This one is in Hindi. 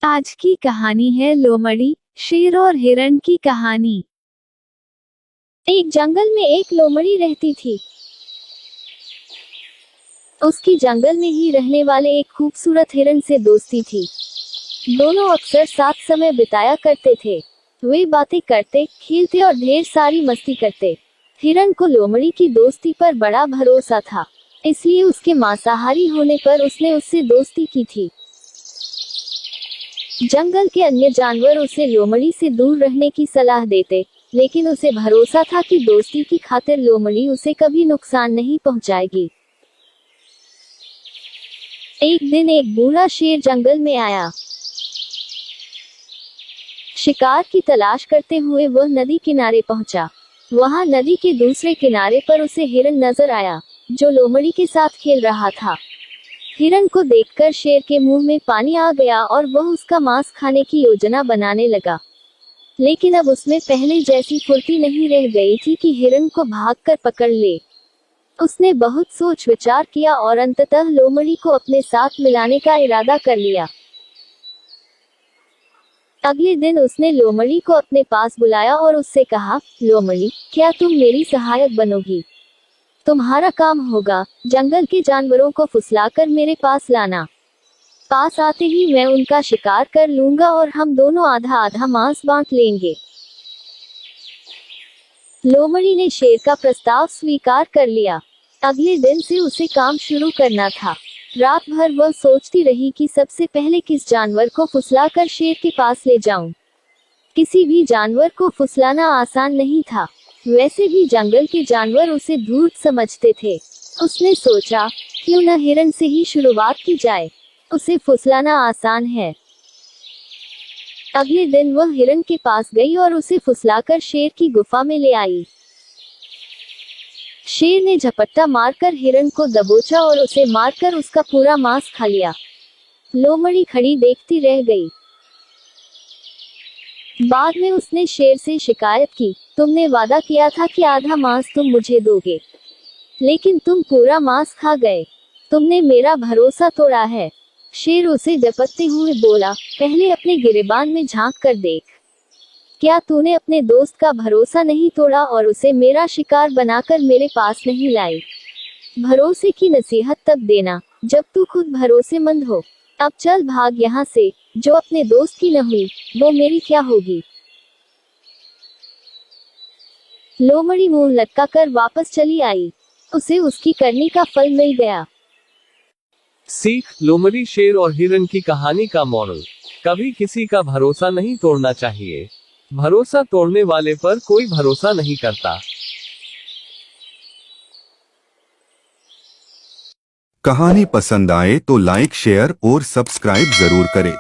आज की कहानी है लोमड़ी, शेर और हिरण की कहानी। एक जंगल में एक लोमड़ी रहती थी। उसकी जंगल में ही रहने वाले एक खूबसूरत हिरण से दोस्ती थी। दोनों अक्सर साथ समय बिताया करते थे। वे बातें करते, खेलते और ढेर सारी मस्ती करते। हिरण को लोमड़ी की दोस्ती पर बड़ा भरोसा था, इसलिए उसके मांसाहारी होने पर उसने उससे दोस्ती की थी। जंगल के अन्य जानवर उसे लोमड़ी से दूर रहने की सलाह देते, लेकिन उसे भरोसा था कि दोस्ती की खातिर लोमड़ी उसे कभी नुकसान नहीं पहुंचाएगी। एक दिन एक बूढ़ा शेर जंगल में आया। शिकार की तलाश करते हुए वह नदी किनारे पहुंचा। वहां नदी के दूसरे किनारे पर उसे हिरण नजर आया, जो लोमड़ी के साथ खेल रहा था। हिरण को देखकर शेर के मुंह में पानी आ गया और वह उसका मांस खाने की योजना बनाने लगा। लेकिन अब उसमें पहले जैसी फुर्ती नहीं रह गई थी कि हिरण को भागकर पकड़ ले। उसने बहुत सोच विचार किया और अंततः लोमड़ी को अपने साथ मिलाने का इरादा कर लिया। अगले दिन उसने लोमड़ी को अपने पास बुलाया और उससे कहा, लोमड़ी, क्या तुम मेरी सहायक बनोगी? तुम्हारा काम होगा जंगल के जानवरों को फुसलाकर मेरे पास लाना। पास आते ही मैं उनका शिकार कर लूंगा और हम दोनों आधा आधा मांस बांट लेंगे। लोमड़ी ने शेर का प्रस्ताव स्वीकार कर लिया। अगले दिन से उसे काम शुरू करना था। रात भर वह सोचती रही कि सबसे पहले किस जानवर को फुसलाकर शेर के पास ले जाऊं। किसी भी जानवर को फुसलाना आसान नहीं था। वैसे भी जंगल के जानवर उसे धूर्त समझते थे। उसने सोचा, क्यों न हिरण से ही शुरुआत की जाए, उसे फुसलाना आसान है। अगले दिन वह हिरण के पास गई और उसे फुसलाकर शेर की गुफा में ले आई। शेर ने झपट्टा मारकर हिरण को दबोचा और उसे मारकर उसका पूरा मांस खा लिया। लोमड़ी खड़ी देखती रह गई। बाद में उसने शेर से शिकायत की, तुमने वादा किया था कि आधा मांस तुम मुझे दोगे, लेकिन तुम पूरा मांस खा गए। तुमने मेरा भरोसा तोड़ा है। शेर उसे डपटते हुए बोला, पहले अपने गिरेबान में झांक कर देख। क्या तूने अपने दोस्त का भरोसा नहीं तोड़ा और उसे मेरा शिकार बनाकर मेरे पास नहीं लाई? भरोसे की नसीहत तब देना जब तू खुद भरोसेमंद हो। अब चल भाग यहाँ से, जो अपने दोस्त की न हुई वो मेरी क्या होगी। लोमड़ी मुंह लटकाकर वापस चली आई। उसे उसकी करनी का फल मिल गया। सीख, लोमड़ी, शेर और हिरण की कहानी का मॉरल, कभी किसी का भरोसा नहीं तोड़ना चाहिए। भरोसा तोड़ने वाले पर कोई भरोसा नहीं करता। कहानी पसंद आए तो लाइक, शेयर और सब्सक्राइब जरूर करें।